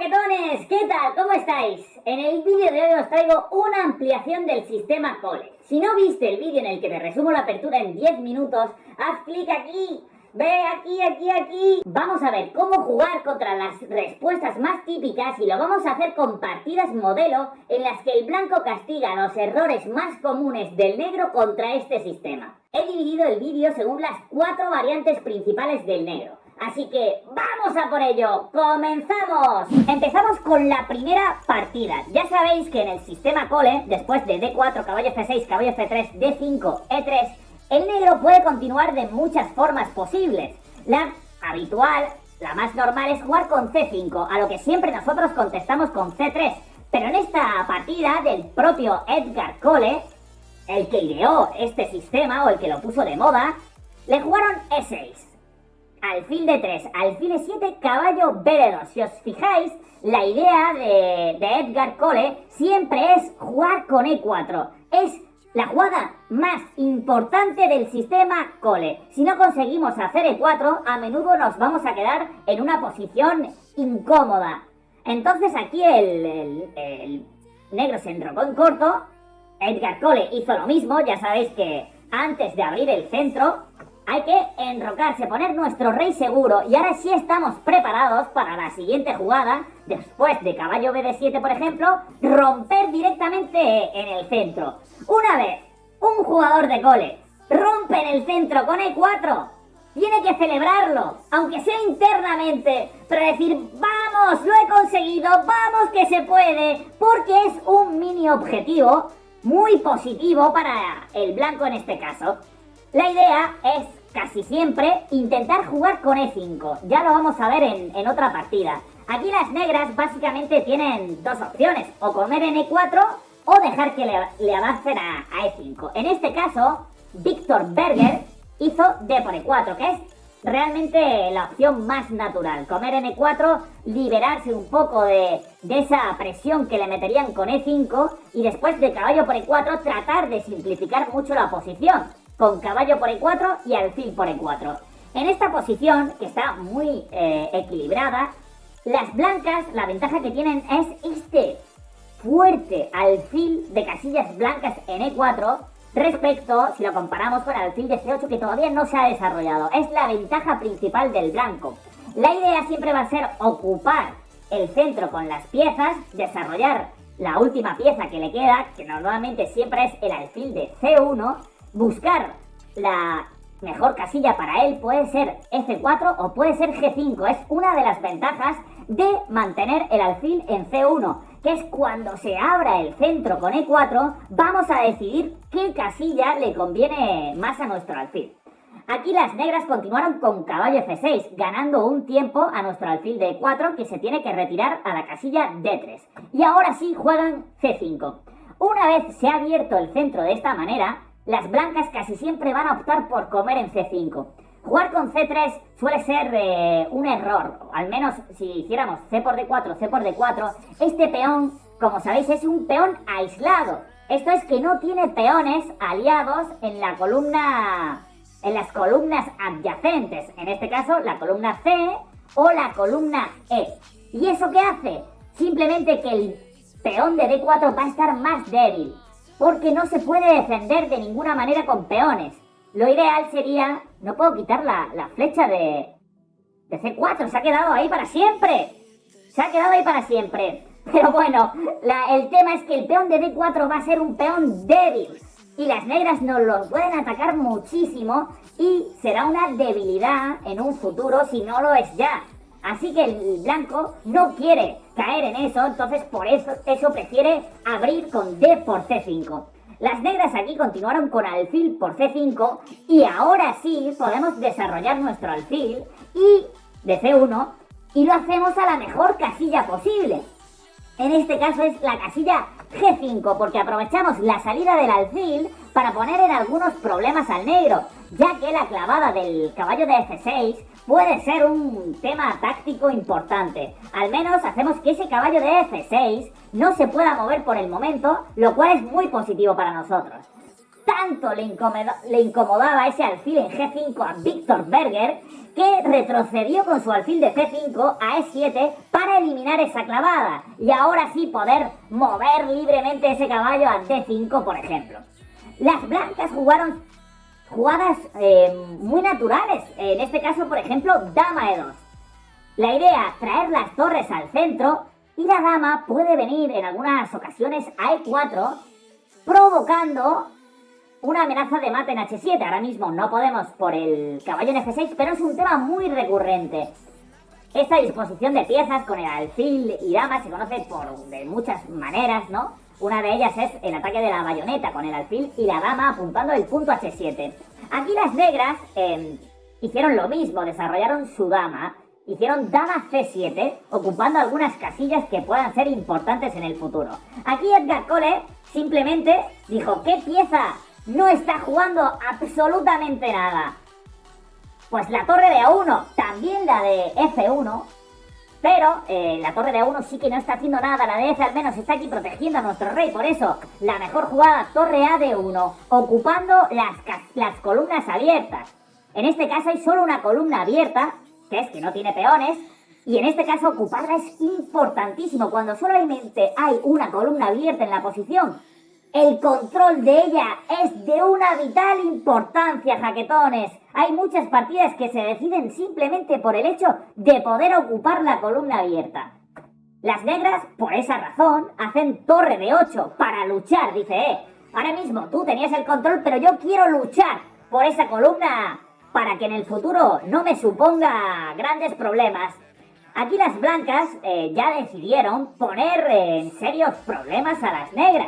chaquetones, ¿qué tal? ¿Cómo estáis? En el vídeo de hoy os traigo una ampliación del sistema Cole. Si no viste el vídeo en el que te resumo la apertura en 10 minutos, haz clic aquí. Ve aquí. Vamos a ver cómo jugar contra las respuestas más típicas y lo vamos a hacer con partidas modelo en las que el blanco castiga los errores más comunes del negro contra este sistema. He dividido el vídeo según las 4 variantes principales del negro. Así que ¡vamos a por ello! ¡Comenzamos! Empezamos con la primera partida. Ya sabéis que en el sistema Cole, después de D4, caballo F6, caballo F3, D5, E3, el negro puede continuar de muchas formas posibles. La habitual, la más normal, es jugar con C5, a lo que siempre nosotros contestamos con C3. Pero en esta partida del propio Edgar Cole, el que ideó este sistema o el que lo puso de moda, le jugaron E6. Alfil D3, alfil E7, caballo B2. Si os fijáis, la idea de Edgar Cole siempre es jugar con E4. Es la jugada más importante del sistema Cole. Si no conseguimos hacer E4, a menudo nos vamos a quedar en una posición incómoda. Entonces aquí el negro se enrocó en corto. Edgar Cole hizo lo mismo. Ya sabéis que antes de abrir el centro hay que enrocarse, poner nuestro rey seguro, y ahora sí estamos preparados para la siguiente jugada. Después de caballo BD7, por ejemplo, romper directamente en el centro. Una vez un jugador de Cole rompe en el centro con E4, tiene que celebrarlo, aunque sea internamente, pero decir, vamos, lo he conseguido, vamos que se puede, porque es un mini objetivo muy positivo para el blanco en este caso. La idea es casi siempre intentar jugar con E5. Ya lo vamos a ver en otra partida. Aquí las negras básicamente tienen dos opciones: o comer en E4 o dejar que le avancen a E5. En este caso, Víctor Berger hizo D por E4, que es realmente la opción más natural. Comer en E4, liberarse un poco de esa presión que le meterían con E5, y después de caballo por E4 tratar de simplificar mucho la posición, con caballo por E4 y alfil por E4. En esta posición, que está muy equilibrada, las blancas, la ventaja que tienen es este fuerte alfil de casillas blancas en E4 respecto, si lo comparamos con el alfil de C8, que todavía no se ha desarrollado. Es la ventaja principal del blanco. La idea siempre va a ser ocupar el centro con las piezas, desarrollar la última pieza que le queda, que normalmente siempre es el alfil de C1, buscar la mejor casilla para él. Puede ser F4 o puede ser G5. Es una de las ventajas de mantener el alfil en C1, que es cuando se abra el centro con E4, vamos a decidir qué casilla le conviene más a nuestro alfil. Aquí las negras continuaron con caballo F6, ganando un tiempo a nuestro alfil de E4, que se tiene que retirar a la casilla D3. Y ahora sí juegan C5. Una vez se ha abierto el centro de esta manera, las blancas casi siempre van a optar por comer en C5. Jugar con C3 suele ser un error, al menos si hiciéramos C por D4, C por D4. Este peón, como sabéis, es un peón aislado. Esto es que no tiene peones aliados en la columna, en las columnas adyacentes. En este caso, la columna C o la columna E. ¿Y eso qué hace? Simplemente que el peón de D4 va a estar más débil, porque no se puede defender de ninguna manera con peones. Lo ideal sería... No puedo quitar la flecha de C4, se ha quedado ahí para siempre. Se ha quedado ahí para siempre. Pero bueno, el tema es que el peón de D4 va a ser un peón débil, y las negras nos lo pueden atacar muchísimo, y será una debilidad en un futuro si no lo es ya. Así que el blanco no quiere caer en eso, entonces por eso prefiere abrir con D por C5. Las negras aquí continuaron con alfil por C5, y ahora sí podemos desarrollar nuestro alfil y de C1, y lo hacemos a la mejor casilla posible. En este caso es la casilla G5, porque aprovechamos la salida del alfil para poner en algunos problemas al negro, ya que la clavada del caballo de F6 puede ser un tema táctico importante. Al menos hacemos que ese caballo de F6 no se pueda mover por el momento, lo cual es muy positivo para nosotros. tanto le incomodaba ese alfil en G5 a Víctor Berger que retrocedió con su alfil de C5 a E7 para eliminar esa clavada y ahora sí poder mover libremente ese caballo a D5, por ejemplo. Las blancas jugaron jugadas muy naturales, en este caso, por ejemplo, dama E2. La idea, traer las torres al centro y la dama puede venir en algunas ocasiones a E4, provocando una amenaza de mate en H7. Ahora mismo no podemos por el caballo en F6, pero es un tema muy recurrente. Esta disposición de piezas con el alfil y dama se conoce de muchas maneras, ¿no? Una de ellas es el ataque de la bayoneta con el alfil y la dama apuntando el punto H7. Aquí las negras hicieron lo mismo, desarrollaron su dama, hicieron dama C7, ocupando algunas casillas que puedan ser importantes en el futuro. Aquí Edgar Cole simplemente dijo, ¿qué pieza no está jugando absolutamente nada? Pues la torre de A1, también la de F1, pero la torre de A1 sí que no está haciendo nada, la de F al menos está aquí protegiendo a nuestro rey, por eso la mejor jugada, torre A de 1, ocupando las columnas abiertas. En este caso hay solo una columna abierta, que es que no tiene peones, y en este caso ocuparla es importantísimo. Cuando solamente hay una columna abierta en la posición, el control de ella es de una vital importancia, jaquetones. Hay muchas partidas que se deciden simplemente por el hecho de poder ocupar la columna abierta. Las negras, por esa razón, hacen torre de 8 para luchar. Dice, ahora mismo tú tenías el control, pero yo quiero luchar por esa columna para que en el futuro no me suponga grandes problemas. Aquí las blancas ya decidieron poner en serios problemas a las negras.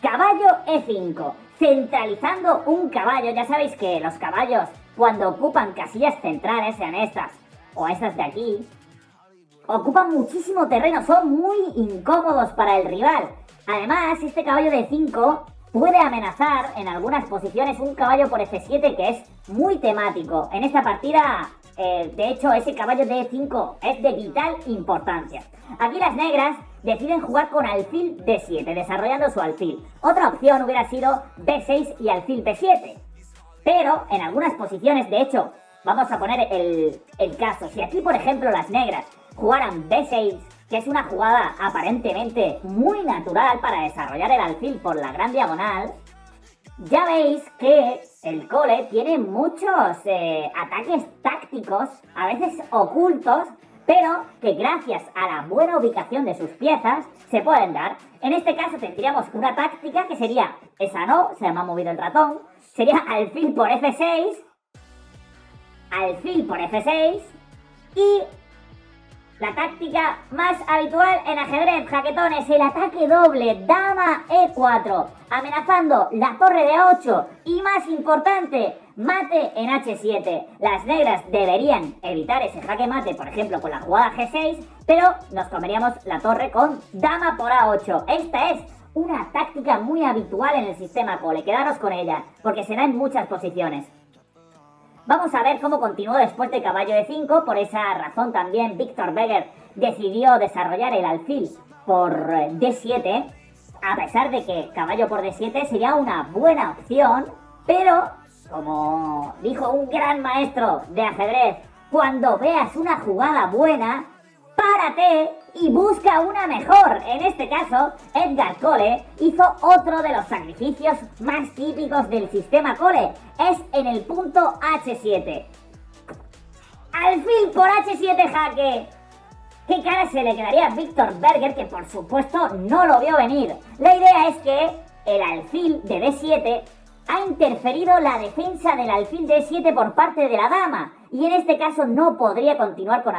Caballo E5, centralizando un caballo. Ya sabéis que los caballos, cuando ocupan casillas centrales, sean estas o estas de aquí, ocupan muchísimo terreno, son muy incómodos para el rival. Además, este caballo de 5 puede amenazar en algunas posiciones un caballo por F7 que es muy temático. En esta partida, de hecho, ese caballo de E5 es de vital importancia. Aquí las negras deciden jugar con alfil D7, desarrollando su alfil. Otra opción hubiera sido B6 y alfil B7. Pero en algunas posiciones, de hecho, vamos a poner el caso. Si aquí, por ejemplo, las negras jugaran B6, que es una jugada aparentemente muy natural para desarrollar el alfil por la gran diagonal, ya veis que el Cole tiene muchos ataques tácticos, a veces ocultos, pero que gracias a la buena ubicación de sus piezas se pueden dar. En este caso tendríamos una táctica que sería, esa no, se me ha movido el ratón, sería alfil por F6, alfil por F6 y la táctica más habitual en ajedrez, jaquetones, el ataque doble, dama E4, amenazando la torre de A8 y más importante, mate en H7. Las negras deberían evitar ese jaque mate, por ejemplo, con la jugada G6, pero nos comeríamos la torre con dama por A8. Esta es una táctica muy habitual en el sistema Cole, quedaros con ella, porque se da en muchas posiciones. Vamos a ver cómo continuó después de caballo E5, por esa razón también Víctor Berger decidió desarrollar el alfil por D7, a pesar de que caballo por D7 sería una buena opción, pero, como dijo un gran maestro de ajedrez, cuando veas una jugada buena, párate y busca una mejor. En este caso, Edgar Cole hizo otro de los sacrificios más típicos del sistema Cole. Es en el punto H7. Alfil por H7 jaque. ¿Qué cara se le quedaría a Víctor Berger, que por supuesto no lo vio venir? La idea es que el alfil de D7 ha interferido la defensa del alfil de E7 por parte de la dama, y en este caso no podría continuar con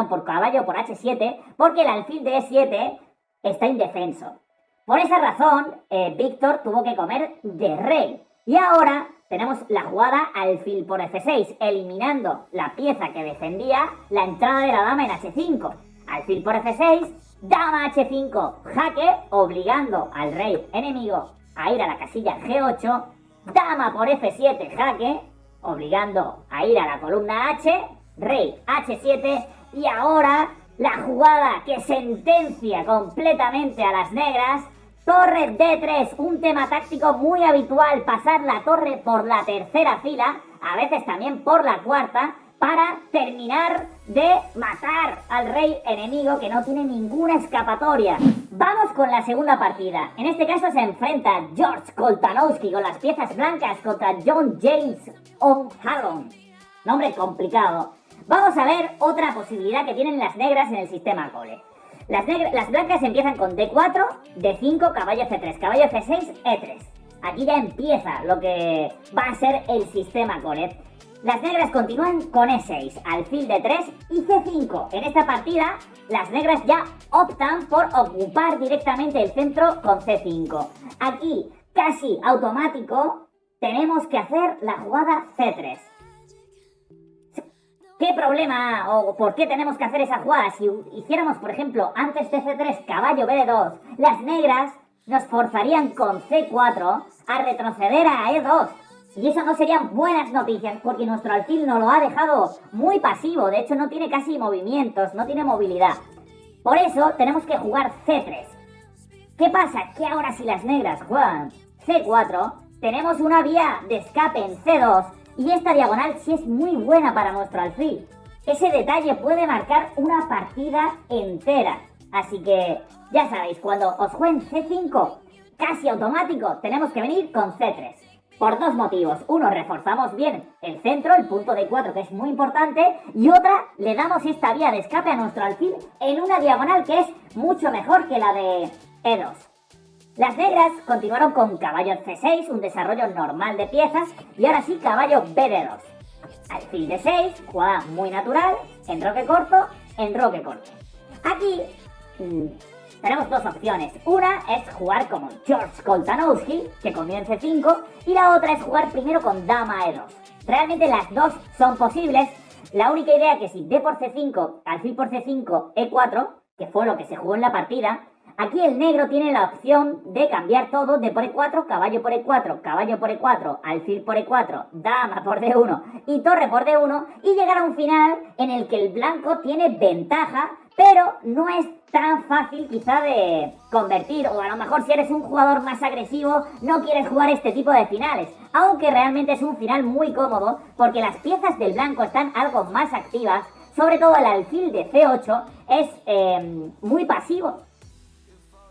por caballo por H7, porque el alfil de E7 está indefenso. Por esa razón, Víctor tuvo que comer de rey. Y ahora tenemos la jugada alfil por F6, eliminando la pieza que defendía la entrada de la dama en H5. Alfil por F6, dama H5, jaque, obligando al rey enemigo a ir a la casilla G8, dama por F7, jaque, obligando a ir a la columna H, rey H7, y ahora la jugada que sentencia completamente a las negras, Torre D3, un tema táctico muy habitual, pasar la torre por la tercera fila, a veces también por la cuarta, para terminar de matar al rey enemigo que no tiene ninguna escapatoria. Vamos con la segunda partida. En este caso se enfrenta George Koltanowski con las piezas blancas contra John James O'Halloran. Nombre complicado. Vamos a ver otra posibilidad que tienen las negras en el sistema cole. Las blancas empiezan con D4, D5, caballo C3, caballo C6, E3. Aquí ya empieza lo que va a ser el sistema cole. Las negras continúan con E6, alfil D3 y C5. En esta partida, las negras ya optan por ocupar directamente el centro con C5. Aquí, casi automático, tenemos que hacer la jugada C3. ¿Qué problema o por qué tenemos que hacer esa jugada? Si hiciéramos, por ejemplo, antes de C3, caballo B2, las negras nos forzarían con C4 a retroceder a E2. Y eso no serían buenas noticias porque nuestro alfil nos lo ha dejado muy pasivo. De hecho, no tiene casi movimientos, no tiene movilidad. Por eso tenemos que jugar C3. ¿Qué pasa? Que ahora si las negras juegan C4, tenemos una vía de escape en C2 y esta diagonal sí es muy buena para nuestro alfil. Ese detalle puede marcar una partida entera. Así que, ya sabéis, cuando os jueguen C5, casi automático, tenemos que venir con C3. Por dos motivos. Uno, reforzamos bien el centro, el punto D4, que es muy importante. Y otra, le damos esta vía de escape a nuestro alfil en una diagonal que es mucho mejor que la de E2. Las negras continuaron con caballo C6, un desarrollo normal de piezas. Y ahora sí, caballo BD2. Alfil D6, jugada muy natural, enroque corto, enroque corto. Aquí tenemos dos opciones. Una es jugar como George Koltanowski, que comienza en C5, y la otra es jugar primero con dama E2. Realmente las dos son posibles. La única idea que si D por C5, alfil por C5, E4, que fue lo que se jugó en la partida, aquí el negro tiene la opción de cambiar todo, D por E4, caballo por E4, caballo por E4, alfil por E4, dama por D1 y torre por D1, y llegar a un final en el que el blanco tiene ventaja, pero no es tan fácil quizá de convertir, o a lo mejor si eres un jugador más agresivo no quieres jugar este tipo de finales, aunque realmente es un final muy cómodo porque las piezas del blanco están algo más activas, sobre todo el alfil de C8 es muy pasivo.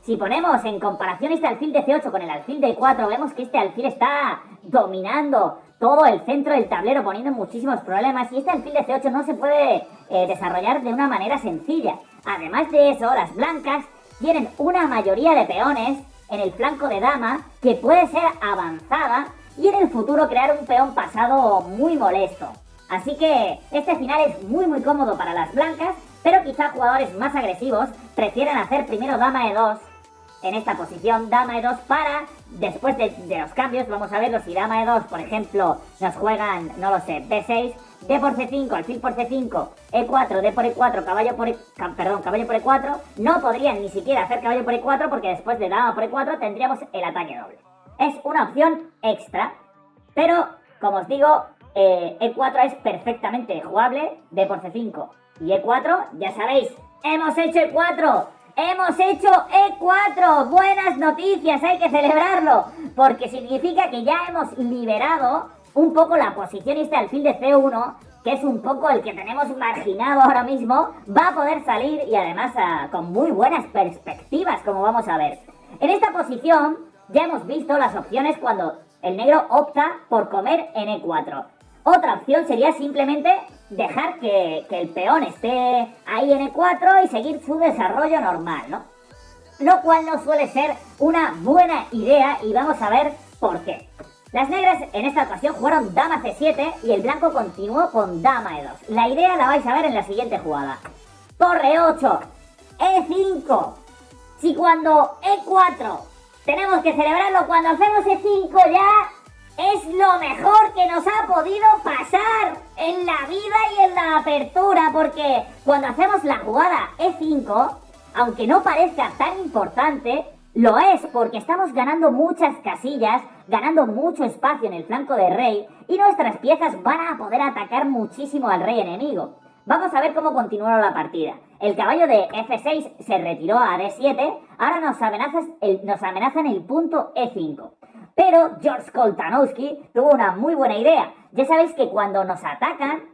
Si ponemos en comparación este alfil de C8 con el alfil de E4, vemos que este alfil está dominando todo el centro del tablero, poniendo muchísimos problemas, y este alfil de C8 no se puede desarrollar de una manera sencilla. Además de eso, las blancas tienen una mayoría de peones en el flanco de dama que puede ser avanzada y en el futuro crear un peón pasado muy molesto. Así que este final es muy cómodo para las blancas, pero quizá jugadores más agresivos prefieren hacer primero dama E2 en esta posición, dama E2 para, después de los cambios, vamos a verlo, si dama E2, por ejemplo, nos juegan, no lo sé, B6, D por C5, alfil por C5, E4, D por E4, caballo por E4, no podrían ni siquiera hacer caballo por E4 porque después de dama por E4 tendríamos el ataque doble. Es una opción extra, pero, como os digo, E4 es perfectamente jugable, D por C5 y E4, ya sabéis, ¡hemos hecho E4! ¡Hemos hecho E4! ¡Buenas noticias! Hay que celebrarlo, porque significa que ya hemos liberado un poco la posición este alfil de C1, que es un poco el que tenemos marginado ahora mismo, va a poder salir y además con muy buenas perspectivas, como vamos a ver. En esta posición ya hemos visto las opciones cuando el negro opta por comer en E4. Otra opción sería simplemente dejar que el peón esté ahí en E4 y seguir su desarrollo normal, ¿no? Lo cual no suele ser una buena idea y vamos a ver por qué. Las negras en esta ocasión jugaron dama C7 y el blanco continuó con dama E2. La idea la vais a ver en la siguiente jugada. Torre 8, E5. Si cuando E4 tenemos que celebrarlo, cuando hacemos E5 ya es lo mejor que nos ha podido pasar en la vida y en la apertura, porque cuando hacemos la jugada E5, aunque no parezca tan importante, lo es porque estamos ganando muchas casillas, ganando mucho espacio en el flanco de rey y nuestras piezas van a poder atacar muchísimo al rey enemigo. Vamos a ver cómo continuó la partida. El caballo de F6 se retiró a D7, ahora nos amenazan el punto E5. Pero George Koltanowski tuvo una muy buena idea. Ya sabéis que cuando nos atacan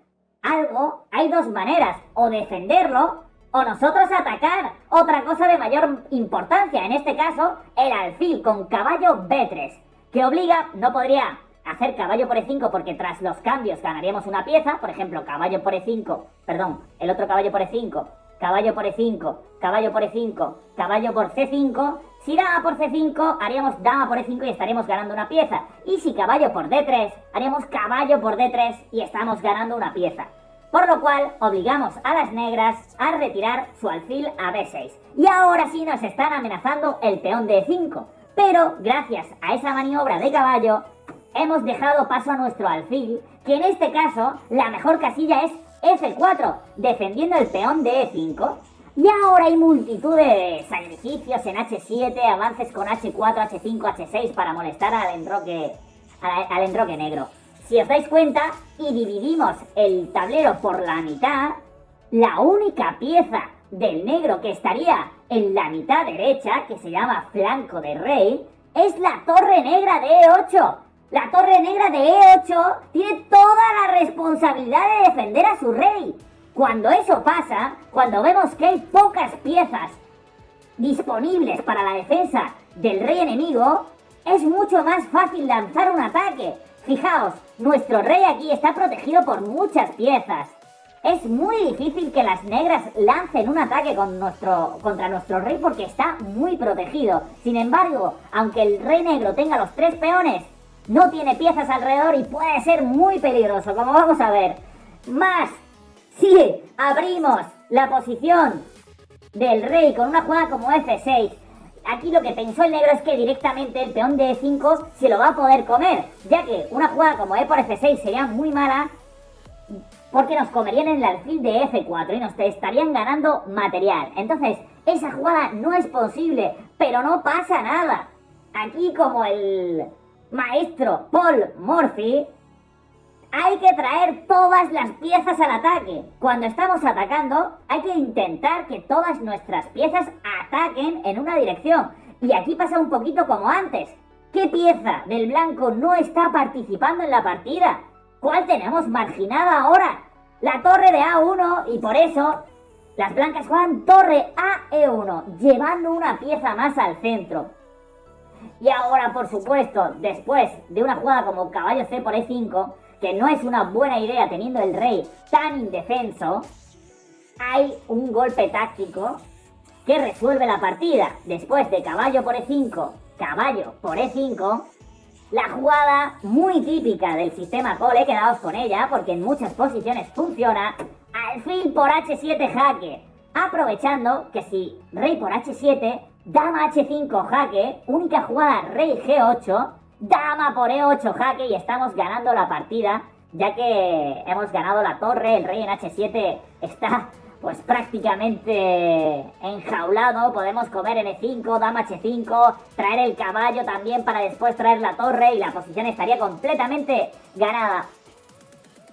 algo, hay dos maneras, o defenderlo o nosotros atacar. Otra cosa de mayor importancia, en este caso, el alfil con caballo B3, que obliga, no podría hacer caballo por E5 porque tras los cambios ganaríamos una pieza, por ejemplo, caballo por E5, perdón, el otro caballo por E5, caballo por E5, caballo por E5, caballo por C5, si dama por C5 haríamos dama por E5 y estaríamos ganando una pieza, y si caballo por D3 haríamos caballo por D3 y estamos ganando una pieza. Por lo cual obligamos a las negras a retirar su alfil a B6. Y ahora sí nos están amenazando el peón de E5. Pero gracias a esa maniobra de caballo hemos dejado paso a nuestro alfil, que en este caso la mejor casilla es F4, defendiendo el peón de E5. Y ahora hay multitud de sacrificios en H7, avances con H4, H5, H6 para molestar al enroque negro. Si os dais cuenta y dividimos el tablero por la mitad, la única pieza del negro que estaría en la mitad derecha, que se llama flanco de rey, es la torre negra de E8. La torre negra de E8 tiene toda la responsabilidad de defender a su rey. Cuando eso pasa, cuando vemos que hay pocas piezas disponibles para la defensa del rey enemigo, es mucho más fácil lanzar un ataque. Fijaos, nuestro rey aquí está protegido por muchas piezas. Es muy difícil que las negras lancen un ataque contra nuestro rey porque está muy protegido. Sin embargo, aunque el rey negro tenga los 3 peones, no tiene piezas alrededor y puede ser muy peligroso, como vamos a ver. Más, si abrimos la posición del rey con una jugada como F6, aquí lo que pensó el negro es que directamente el peón de E5 se lo va a poder comer, ya que una jugada como E por F6 sería muy mala porque nos comerían el alfil de F4 y nos estarían ganando material. Entonces, esa jugada no es posible, pero no pasa nada. Aquí, como el maestro Paul Morphy, hay que traer todas las piezas al ataque. Cuando estamos atacando, hay que intentar que todas nuestras piezas ataquen en una dirección. Y aquí pasa un poquito como antes. ¿Qué pieza del blanco no está participando en la partida? ¿Cuál tenemos marginada ahora? La torre de A1, y por eso las blancas juegan torre a E1, llevando una pieza más al centro. Y ahora, por supuesto, después de una jugada como caballo C por E5, que no es una buena idea teniendo el rey tan indefenso, hay un golpe táctico que resuelve la partida. Después de caballo por E5, caballo por E5, la jugada muy típica del sistema Cole, quedaos con ella porque en muchas posiciones funciona, alfil por H7 jaque, aprovechando que si rey por H7, dama H5 jaque, única jugada rey G8, dama por E8 jaque y estamos ganando la partida, ya que hemos ganado la torre, el rey en H7 está pues prácticamente enjaulado, podemos comer en E5, dama H5, traer el caballo también para después traer la torre y la posición estaría completamente ganada.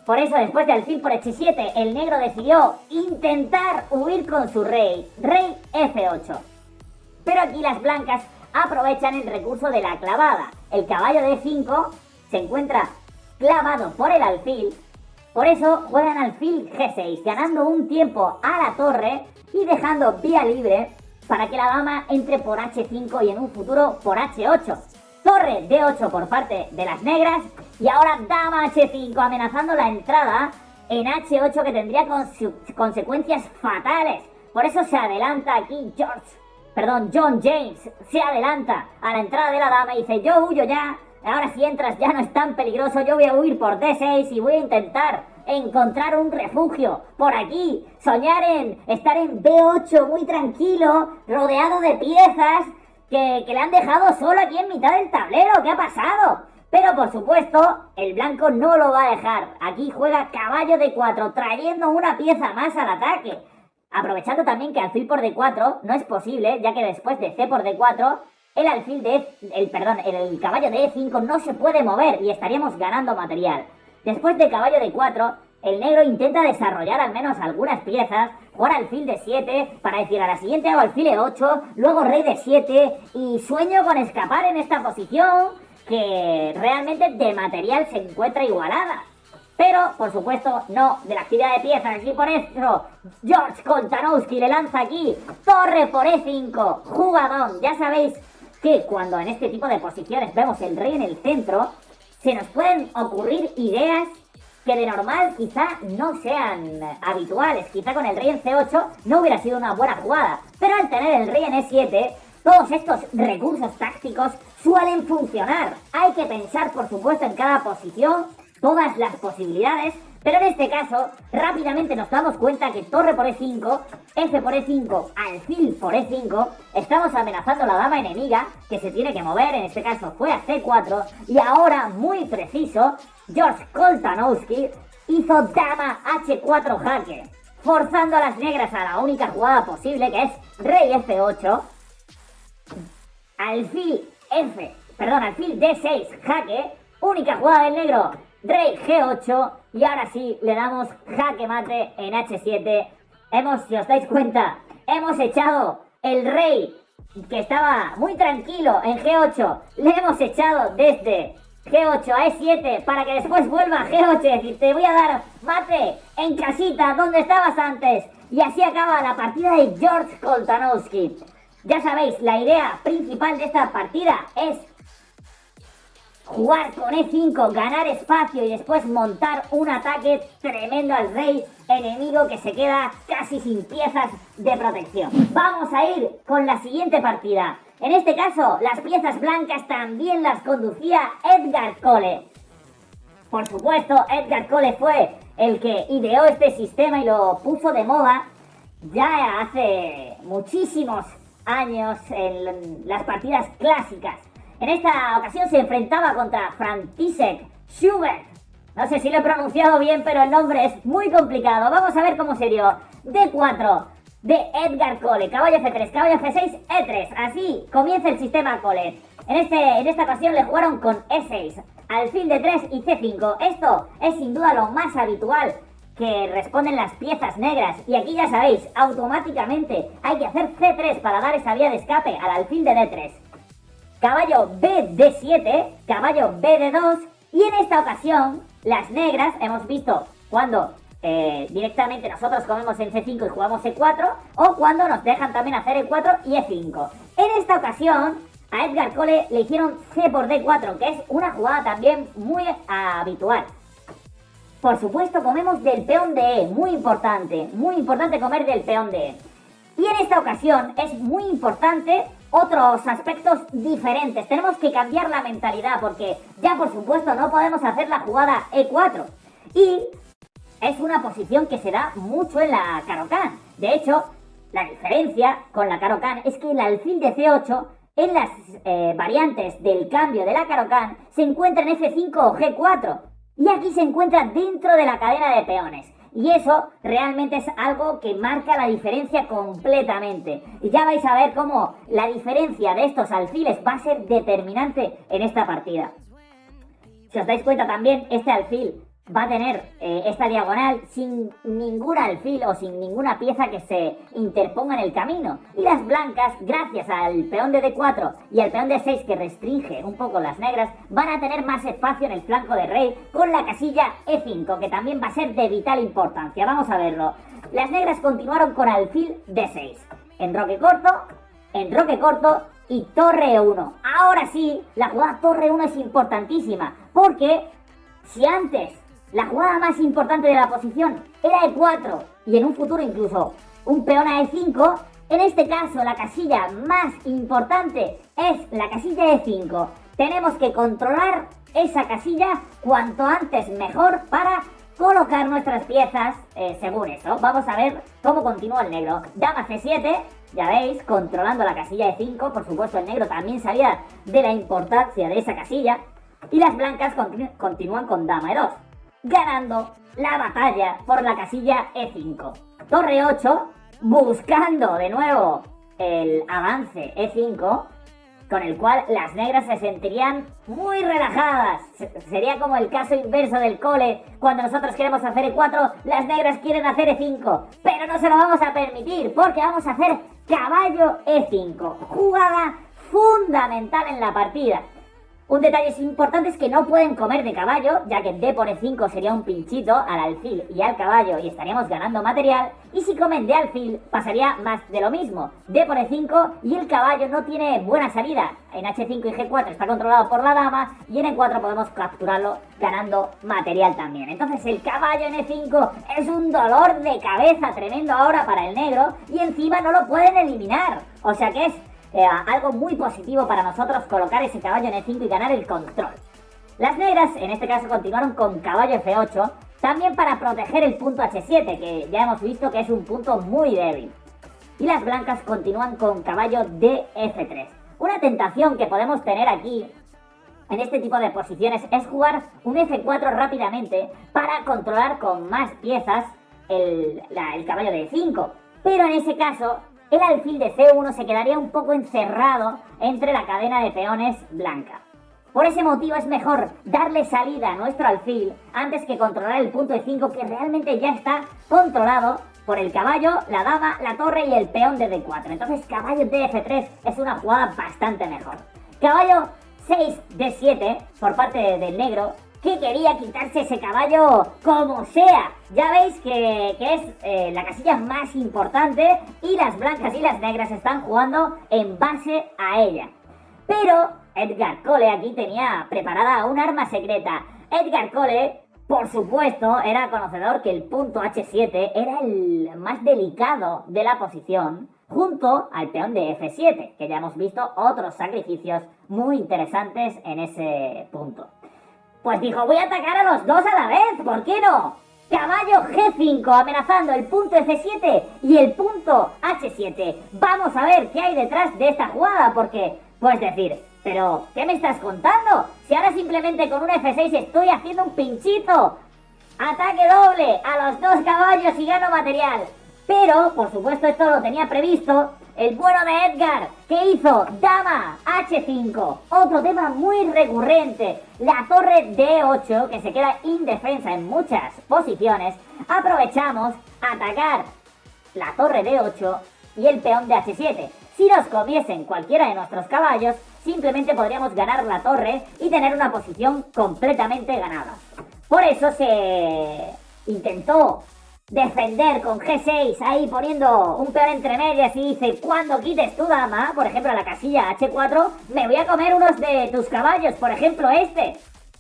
Por eso, después de alfil por H7, el negro decidió intentar huir con su rey, rey F8. Pero aquí las blancas aprovechan el recurso de la clavada. El caballo de E5 se encuentra clavado por el alfil. Por eso juegan alfil G6, ganando un tiempo a la torre y dejando vía libre para que la dama entre por H5 y en un futuro por H8. Torre D8 por parte de las negras y ahora dama H5 amenazando la entrada en H8 que tendría consecuencias fatales. Por eso se adelanta aquí John James se adelanta a la entrada de la dama y dice: yo huyo ya. Ahora si entras ya no es tan peligroso, yo voy a huir por D6 y voy a intentar encontrar un refugio por aquí, soñar en estar en B8 muy tranquilo, rodeado de piezas que le han dejado solo aquí en mitad del tablero. ¿Qué ha pasado? Pero por supuesto, el blanco no lo va a dejar. Aquí juega caballo D4, trayendo una pieza más al ataque. Aprovechando también que alfil por D4 no es posible, ya que después de C por D4... el caballo de E5 no se puede mover y estaríamos ganando material. Después de caballo de 4, el negro intenta desarrollar al menos algunas piezas, jugar alfil de 7, para decir a la siguiente hago alfil de 8, luego rey de 7, y sueño con escapar en esta posición, que realmente de material se encuentra igualada. Pero, por supuesto, no de la actividad de piezas, y por eso George Koltanowski le lanza aquí torre por E5, jugadón. Ya sabéis que cuando en este tipo de posiciones vemos el rey en el centro, se nos pueden ocurrir ideas que de normal quizá no sean habituales. Quizá con el rey en C8 no hubiera sido una buena jugada, pero al tener el rey en E7, todos estos recursos tácticos suelen funcionar. Hay que pensar, por supuesto, en cada posición, todas las posibilidades, pero en este caso, rápidamente nos damos cuenta que torre por E5, F por E5, alfil por E5, estamos amenazando a la dama enemiga, que se tiene que mover, en este caso fue a C4, y ahora, muy preciso, George Koltanowski hizo dama H4 jaque, forzando a las negras a la única jugada posible, que es rey F8, alfil D6 jaque, única jugada del negro, rey G8, y ahora sí le damos jaque mate en H7. Si os dais cuenta, hemos echado el rey que estaba muy tranquilo en G8, le hemos echado desde G8 a E7 para que después vuelva a G8 y decir, te voy a dar mate en casita donde estabas antes. Y así acaba la partida de George Koltanowski. Ya sabéis, la idea principal de esta partida es jugar con E5, ganar espacio y después montar un ataque tremendo al rey enemigo que se queda casi sin piezas de protección. Vamos a ir con la siguiente partida. En este caso, las piezas blancas también las conducía Edgar Cole. Por supuesto, Edgar Cole fue el que ideó este sistema y lo puso de moda ya hace muchísimos años en las partidas clásicas. En esta ocasión se enfrentaba contra František Schubert. No sé si lo he pronunciado bien, pero el nombre es muy complicado. Vamos a ver cómo se dio. D4 de Edgar Cole. Caballo F3, caballo F6, E3. Así comienza el sistema Cole. En esta ocasión le jugaron con E6, alfil D3 y C5. Esto es sin duda lo más habitual que responden las piezas negras. Y aquí ya sabéis, automáticamente hay que hacer C3 para dar esa vía de escape al alfil de D3. Caballo B D7, caballo B D2, y en esta ocasión las negras hemos visto cuando directamente nosotros comemos en C5 y jugamos E4, o cuando nos dejan también hacer E4 y E5. En esta ocasión a Edgar Cole le hicieron C por D4, que es una jugada también muy habitual. Por supuesto comemos del peón de E, muy importante comer del peón de E. Y en esta ocasión es muy importante otros aspectos diferentes. Tenemos que cambiar la mentalidad porque ya por supuesto no podemos hacer la jugada E4. Y es una posición que se da mucho en la Caro-Kann. De hecho, la diferencia con la Caro-Kann es que el alfil de C8 en las variantes del cambio de la Caro-Kann se encuentra en F5 o G4. Y aquí se encuentra dentro de la cadena de peones. Y eso realmente es algo que marca la diferencia completamente. Y ya vais a ver cómo la diferencia de estos alfiles va a ser determinante en esta partida. Si os dais cuenta también, este alfil va a tener esta diagonal sin ningún alfil o sin ninguna pieza que se interponga en el camino. Y las blancas, gracias al peón de D4 y al peón de 6 que restringe un poco las negras, van a tener más espacio en el flanco de rey con la casilla E5, que también va a ser de vital importancia. Vamos a verlo. Las negras continuaron con alfil D6. Enroque corto y torre E1. Ahora sí, la jugada torre E1 es importantísima, porque si antes la jugada más importante de la posición era E4 y en un futuro incluso un peón a E5, en este caso la casilla más importante es la casilla E5. Tenemos que controlar esa casilla cuanto antes mejor para colocar nuestras piezas según eso. Vamos a ver cómo continúa el negro. Dama C7, ya veis, controlando la casilla E5. Por supuesto el negro también sabía de la importancia de esa casilla. Y las blancas continúan con Dama E2, ganando la batalla por la casilla E5. Torre 8, buscando de nuevo el avance E5. con el cual las negras se sentirían muy relajadas. Sería como el caso inverso del cole, cuando nosotros queremos hacer E4, las negras quieren hacer E5, pero no se lo vamos a permitir, porque vamos a hacer caballo E5, jugada fundamental en la partida. Un detalle importante es que no pueden comer de caballo, ya que D por E5 sería un pinchito al alfil y al caballo y estaríamos ganando material, y si comen de alfil pasaría más de lo mismo, D por E5 y el caballo no tiene buena salida. En H5 y G4 está controlado por la dama y en E4 podemos capturarlo ganando material también. Entonces el caballo en E5 es un dolor de cabeza tremendo ahora para el negro y encima no lo pueden eliminar, o sea que es algo muy positivo para nosotros colocar ese caballo en E5 y ganar el control. Las negras en este caso continuaron con caballo F8, también para proteger el punto H7, que ya hemos visto que es un punto muy débil. Y las blancas continúan con caballo DF3. Una tentación que podemos tener aquí en este tipo de posiciones es jugar un F4 rápidamente para controlar con más piezas el caballo de E5, pero en ese caso el alfil de C1 se quedaría un poco encerrado entre la cadena de peones blanca. Por ese motivo es mejor darle salida a nuestro alfil antes que controlar el punto E5, que realmente ya está controlado por el caballo, la dama, la torre y el peón de D4. Entonces caballo DF3 es una jugada bastante mejor. Caballo 6 D7 por parte del negro, que quería quitarse ese caballo como sea. Ya veis que es la casilla más importante y las blancas y las negras están jugando en base a ella. Pero Edgar Cole aquí tenía preparada un arma secreta. Edgar Cole, por supuesto, era conocedor que el punto H7 era el más delicado de la posición, junto al peón de F7, que ya hemos visto otros sacrificios muy interesantes en ese punto. Pues dijo, voy a atacar a los dos a la vez, ¿por qué no? Caballo G5 amenazando el punto F7 y el punto H7. Vamos a ver qué hay detrás de esta jugada, porque puedes decir, pero ¿qué me estás contando? Si ahora simplemente con un F6 estoy haciendo un pinchito. Ataque doble a los dos caballos y gano material. Pero, por supuesto, esto lo tenía previsto el bueno de Edgar, que hizo dama H5, otro tema muy recurrente, la torre D8, que se queda indefensa en muchas posiciones. Aprovechamos a atacar la torre D8 y el peón de H7. Si nos comiesen cualquiera de nuestros caballos, simplemente podríamos ganar la torre y tener una posición completamente ganada. Por eso se intentó defender con G6, ahí poniendo un peón entre medias, y dice, cuando quites tu dama, por ejemplo a la casilla H4, me voy a comer unos de tus caballos, por ejemplo este.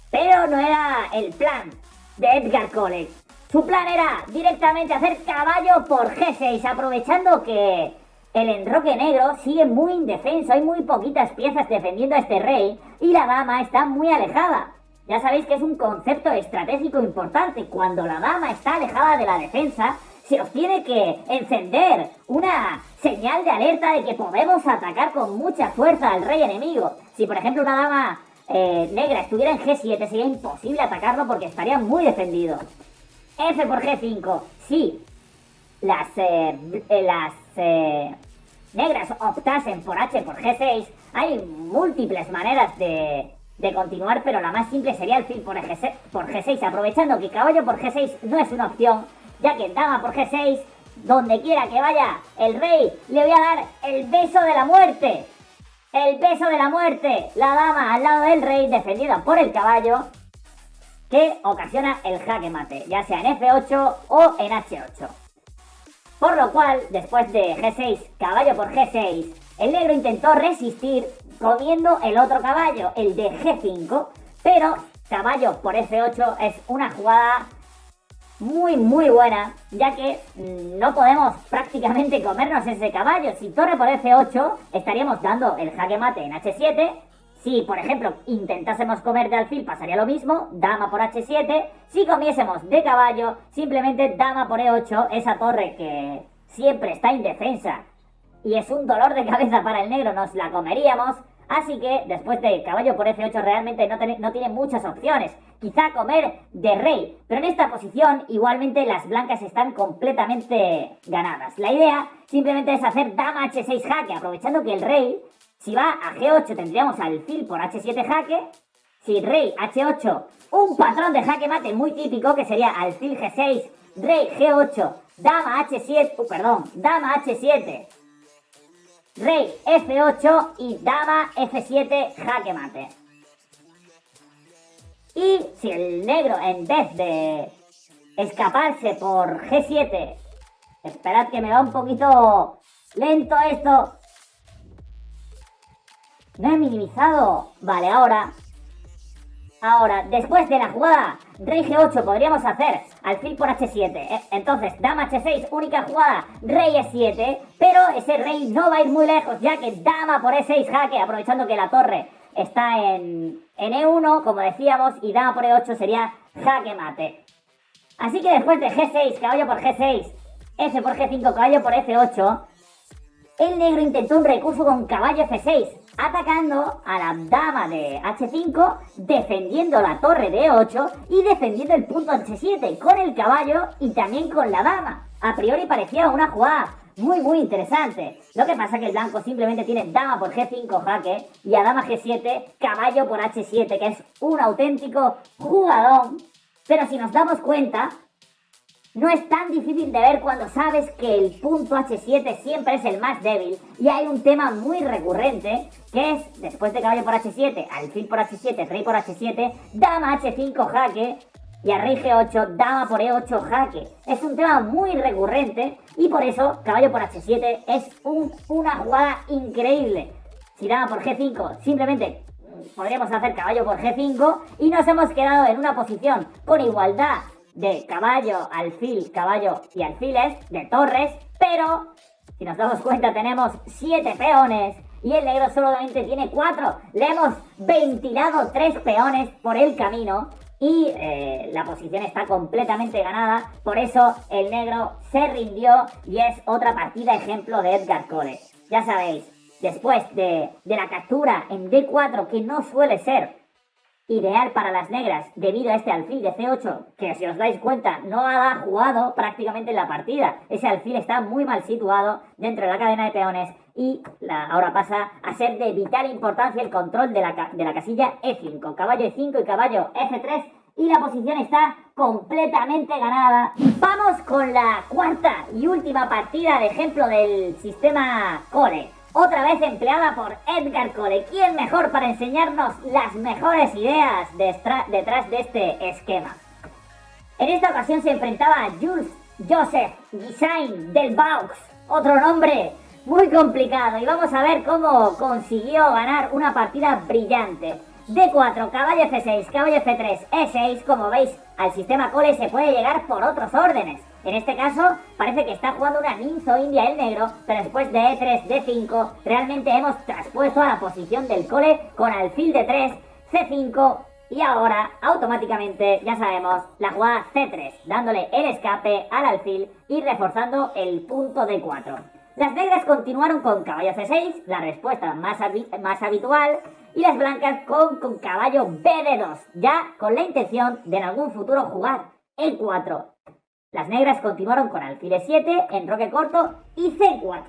Pero no era el plan de Edgar Cole. Su plan era directamente hacer caballo por G6, aprovechando que el enroque negro sigue muy indefenso, hay muy poquitas piezas defendiendo a este rey y la dama está muy alejada. Ya sabéis que es un concepto estratégico importante. Cuando la dama está alejada de la defensa, se os tiene que encender una señal de alerta de que podemos atacar con mucha fuerza al rey enemigo. Si por ejemplo una dama negra estuviera en G7, sería imposible atacarlo porque estaría muy defendido. F por G5. Sí, las negras optasen por H por G6, hay múltiples maneras de continuar, pero la más simple sería alfil por G6, aprovechando que caballo por G6 no es una opción, ya que dama por G6, donde quiera que vaya el rey, le voy a dar el beso de la muerte. El beso de la muerte, la dama al lado del rey, defendida por el caballo, que ocasiona el jaque mate, ya sea en F8 o en H8. Por lo cual, después de G6, caballo por G6, el negro intentó resistir comiendo el otro caballo, el de G5, pero caballo por F8 es una jugada muy buena, ya que no podemos prácticamente comernos ese caballo. Si torre por F8 estaríamos dando el jaque mate en H7. Si por ejemplo intentásemos comer de alfil pasaría lo mismo, dama por H7. Si comiésemos de caballo, simplemente dama por E8, esa torre que siempre está indefensa y es un dolor de cabeza para el negro, nos la comeríamos. Así que después de caballo por F8 realmente no tiene muchas opciones. Quizá comer de rey, pero en esta posición igualmente las blancas están completamente ganadas. La idea simplemente es hacer dama H6 jaque, aprovechando que el rey Si va a G8 tendríamos alfil por H7 jaque. Si rey H8, un patrón de jaque mate muy típico que sería alfil G6, rey G8, dama H7, dama H7, rey F8 y dama F7 jaque mate. Y si el negro, en vez de escaparse por G7, esperad que me va un poquito lento esto, no he minimizado, vale, ahora, después de la jugada rey G8 podríamos hacer alfil por H7, entonces dama H6, única jugada, rey E7, pero ese rey no va a ir muy lejos, ya que dama por E6 jaque, aprovechando que la torre está en E1, como decíamos, y dama por E8 sería jaque mate. Así que después de G6, caballo por G6, F por G5, caballo por F8, el negro intentó un recurso con caballo F6, atacando a la dama de H5, defendiendo la torre de E8 y defendiendo el punto H7 con el caballo y también con la dama. A priori parecía una jugada muy interesante. Lo que pasa es que el blanco simplemente tiene dama por G5 jaque y a dama G7 caballo por H7, que es un auténtico jugadón. Pero si nos damos cuenta, no es tan difícil de ver cuando sabes que el punto H7 siempre es el más débil. Y hay un tema muy recurrente, que es, después de caballo por H7, alfil por H7, rey por H7, dama H5 jaque, y a rey G8, dama por E8 jaque. Es un tema muy recurrente y por eso caballo por H7 es una jugada increíble. Si dama por G5, simplemente podríamos hacer caballo por G5 y nos hemos quedado en una posición con igualdad de caballo, alfil, caballo y alfiles, de torres, pero si nos damos cuenta tenemos 7 peones y el negro solamente tiene 4. Le hemos ventilado 3 peones por el camino y la posición está completamente ganada. Por eso el negro se rindió y es otra partida ejemplo de Edgar Cole. Ya sabéis, después de la captura en D4, que no suele ser ideal para las negras debido a este alfil de C8, que si os dais cuenta no ha jugado prácticamente en la partida. Ese alfil está muy mal situado dentro de la cadena de peones y ahora pasa a ser de vital importancia el control de la casilla E5, caballo E5 y caballo F3, y la posición está completamente ganada. Vamos con la cuarta y última partida de ejemplo del sistema Cole. Otra vez empleada por Edgar Cole. ¿Quién mejor para enseñarnos las mejores ideas detrás de este esquema? En esta ocasión se enfrentaba a Jules Joseph Guisain del Vaux. Otro nombre muy complicado. Y vamos a ver cómo consiguió ganar una partida brillante. D4, caballo F6, caballo F3, E6. Como veis, al sistema Cole se puede llegar por otros órdenes. En este caso, parece que está jugando una ninzo india el negro, pero después de E3, D5, realmente hemos traspuesto a la posición del Cole con alfil de 3, C5, y ahora, automáticamente, ya sabemos, la jugada C3, dándole el escape al alfil y reforzando el punto D4. Las negras continuaron con caballo C6, la respuesta más habitual, y las blancas con caballo BD2, ya con la intención de en algún futuro jugar E4. Las negras continuaron con alfil E7, enroque corto y C4.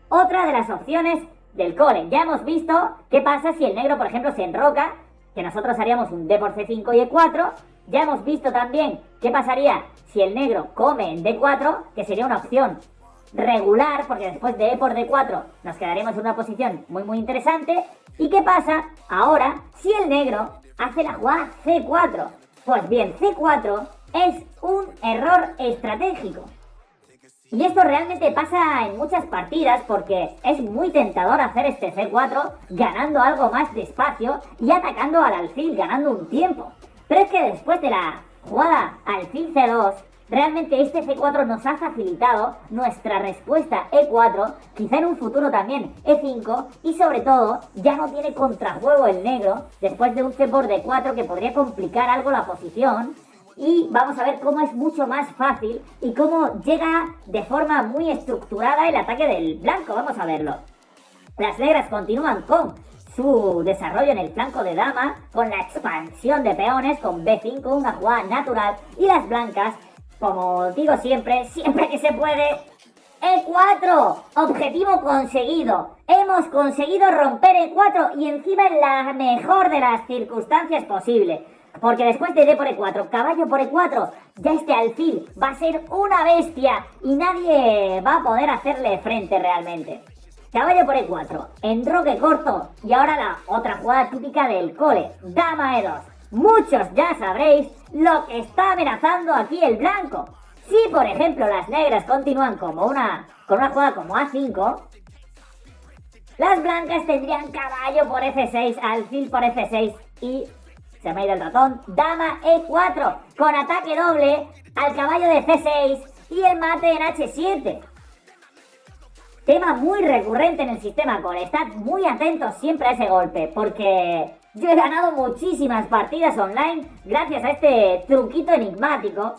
Otra de las opciones del Cole. Ya hemos visto qué pasa si el negro, por ejemplo, se enroca, que nosotros haríamos un D por C5 y E4. Ya hemos visto también qué pasaría si el negro come en D4, que sería una opción regular, porque después de E por D4 nos quedaremos en una posición muy interesante. ¿Y qué pasa ahora si el negro hace la jugada C4? Pues bien, C4 es un error estratégico. Y esto realmente pasa en muchas partidas porque es muy tentador hacer este C4 ganando algo más de espacio y atacando al alfil, ganando un tiempo. Pero es que después de la jugada alfil C2, realmente este C4 nos ha facilitado nuestra respuesta E4, quizá en un futuro también E5, y sobre todo ya no tiene contrajuego el negro después de un C por D4 que podría complicar algo la posición. Y vamos a ver cómo es mucho más fácil y cómo llega de forma muy estructurada el ataque del blanco. Vamos a verlo. Las negras continúan con su desarrollo en el flanco de dama, con la expansión de peones, con B5, una jugada natural. Y las blancas, como digo siempre que se puede, E4, objetivo conseguido. Hemos conseguido romper E4 y encima en la mejor de las circunstancias posible. Porque después de D por E4, caballo por E4, ya este alfil va a ser una bestia y nadie va a poder hacerle frente realmente. Caballo por E4, enroque corto y ahora la otra jugada típica del cole, dama E2. Muchos ya sabréis lo que está amenazando aquí el blanco. Si por ejemplo las negras continúan con una jugada como A5, las blancas tendrían caballo por F6, alfil por F6 y, se me ha ido el ratón, dama E4 con ataque doble al caballo de C6 y el mate en H7. Tema muy recurrente en el sistema core, estad muy atentos siempre a ese golpe, porque yo he ganado muchísimas partidas online gracias a este truquito enigmático.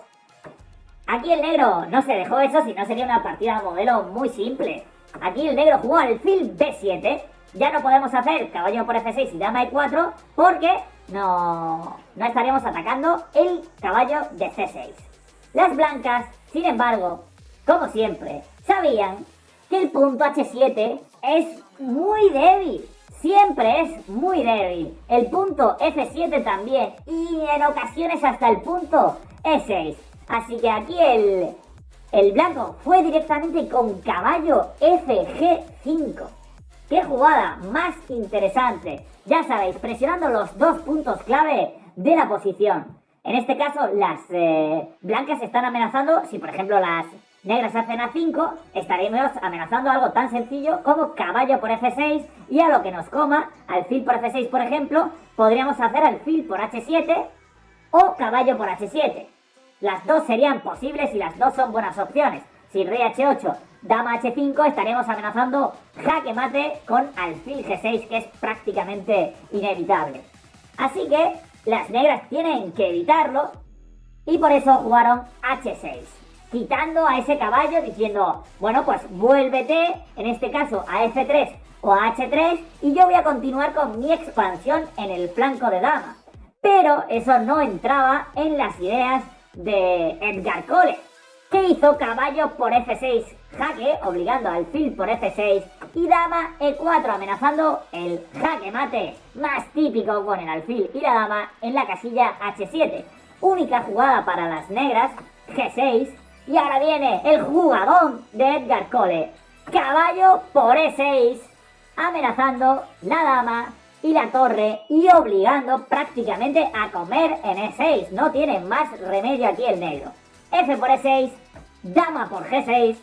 Aquí el negro no se dejó eso, si no sería una partida modelo muy simple. Aquí el negro jugó alfil B7, ya no podemos hacer caballo por F6 y dama E4 porque no estaríamos atacando el caballo de C6. Las blancas, sin embargo, como siempre, sabían que el punto H7 es muy débil. Siempre es muy débil. El punto F7 también. Y en ocasiones hasta el punto E6. Así que aquí el blanco fue directamente con caballo FG5. ¡Qué jugada más interesante! Ya sabéis, presionando los dos puntos clave de la posición. En este caso, las blancas están amenazando, si por ejemplo las negras hacen A5, estaremos amenazando algo tan sencillo como caballo por F6 y a lo que nos coma, alfil por F6 por ejemplo, podríamos hacer alfil por H7 o caballo por H7. Las dos serían posibles y las dos son buenas opciones. Si rey H8, dama H5, estaremos amenazando jaque mate con alfil G6, que es prácticamente inevitable. Así que las negras tienen que evitarlo y por eso jugaron H6. Quitando a ese caballo diciendo, bueno, pues vuélvete, en este caso a F3 o a H3 y yo voy a continuar con mi expansión en el flanco de dama. Pero eso no entraba en las ideas de Edgar Cole, que hizo caballo por F6 jaque, obligando a alfil por F6 y dama E4, amenazando el jaque mate más típico con el alfil y la dama en la casilla H7. Única jugada para las negras, G6. Y ahora viene el jugadón de Edgar Cole, caballo por E6, amenazando la dama y la torre y obligando prácticamente a comer en E6. No tiene más remedio aquí el negro. F por E6, dama por G6,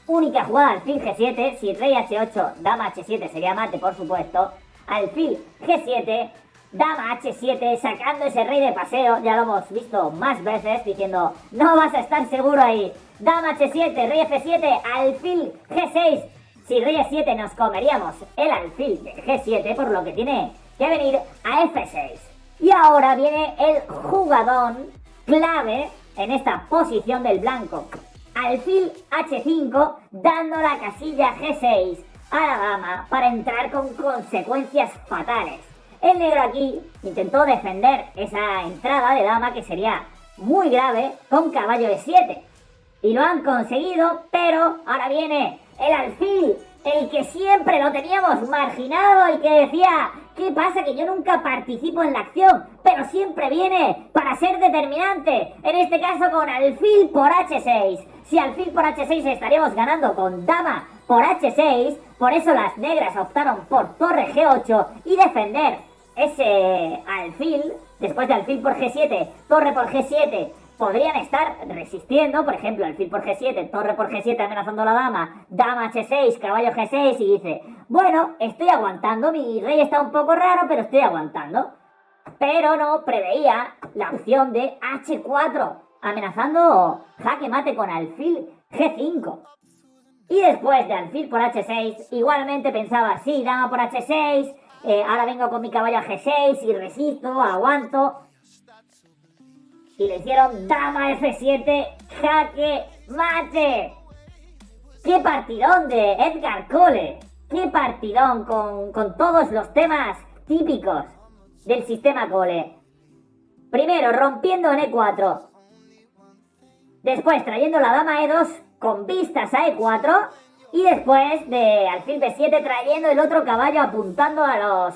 única jugada alfil G7, si rey H8, dama H7 sería mate por supuesto, alfil G7, dama H7, sacando ese rey de paseo, ya lo hemos visto más veces, diciendo, no vas a estar seguro ahí. Dama H7, rey F7, alfil G6. Si rey E7 nos comeríamos el alfil de G7, por lo que tiene que venir a F6. Y ahora viene el jugadón clave en esta posición del blanco. Alfil H5, dando la casilla G6 a la dama para entrar con consecuencias fatales. El negro aquí intentó defender esa entrada de dama que sería muy grave con caballo de 7. Y lo han conseguido, pero ahora viene el alfil, el que siempre lo teníamos marginado, el que decía, ¿qué pasa? Que yo nunca participo en la acción, pero siempre viene para ser determinante. En este caso con alfil por H6. Si alfil por H6 estaríamos ganando con dama por H6, por eso las negras optaron por torre G8 y defender ese alfil, después de alfil por G7, torre por G7, podrían estar resistiendo, por ejemplo, alfil por G7, torre por G7 amenazando a la dama, dama H6, caballo G6 y dice, bueno, estoy aguantando, mi rey está un poco raro, pero estoy aguantando. Pero no preveía la opción de H4, amenazando jaque mate con alfil G5. Y después de alfil por H6, igualmente pensaba, sí, dama por H6, ahora vengo con mi caballo a G6 y resisto, aguanto. Y le hicieron dama F7, jaque mate. ¡Qué partidón de Edgar Cole! ¡Qué partidón con todos los temas típicos del sistema Cole! Primero rompiendo en E4. Después trayendo la dama E2 con vistas a E4 y después de alfil B7 trayendo el otro caballo apuntando a los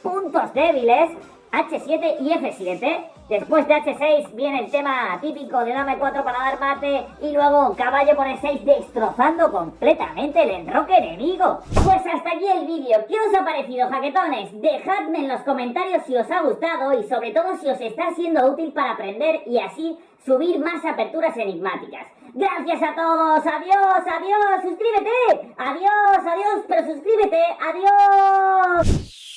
puntos débiles, H7 y F7. Después de H6 viene el tema típico de dama E4 para dar mate y luego caballo por E6 destrozando completamente el enroque enemigo. Pues hasta aquí el vídeo. ¿Qué os ha parecido, jaquetones? Dejadme en los comentarios si os ha gustado y sobre todo si os está siendo útil para aprender y así subir más aperturas enigmáticas. Gracias a todos. Adiós, adiós. Suscríbete. Adiós, adiós. Pero suscríbete. Adiós.